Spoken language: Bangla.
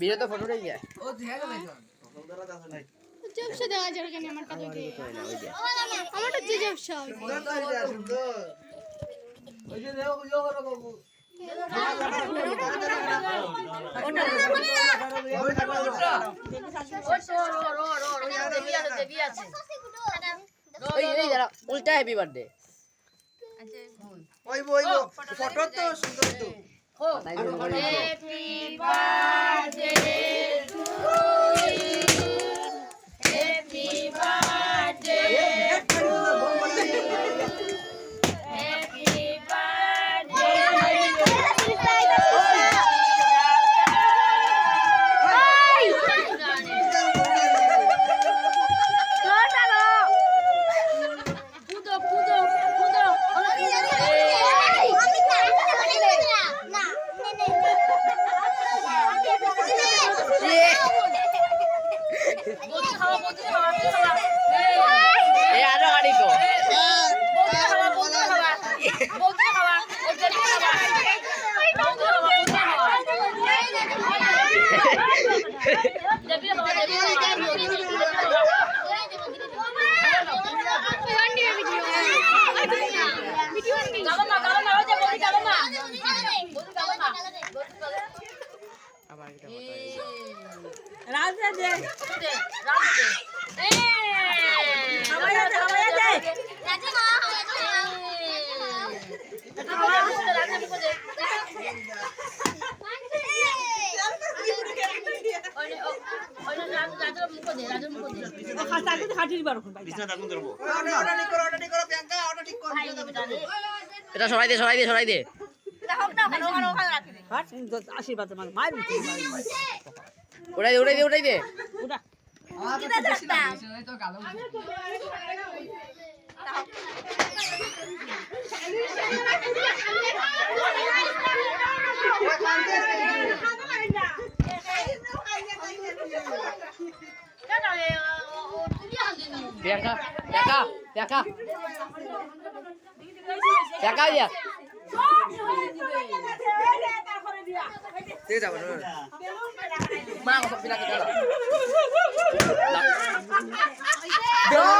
ভিডিও তো ফটো নেই যায় ও দেখা গেল জবসা দেওয়া যাবে কেন আমার কাছে আমারটা যে জবসা ওই যে দেও ইয়ো করো বাবু উল্টা হ্যাপি বার্থডে ওই ফটো তো সুন্দর তো happy birthday to you happy birthday এটা সরাই দে আশীর্বাদ মায়ের উড়াই দে দেখা দিয়া ঠিক আছে মা কত পিলা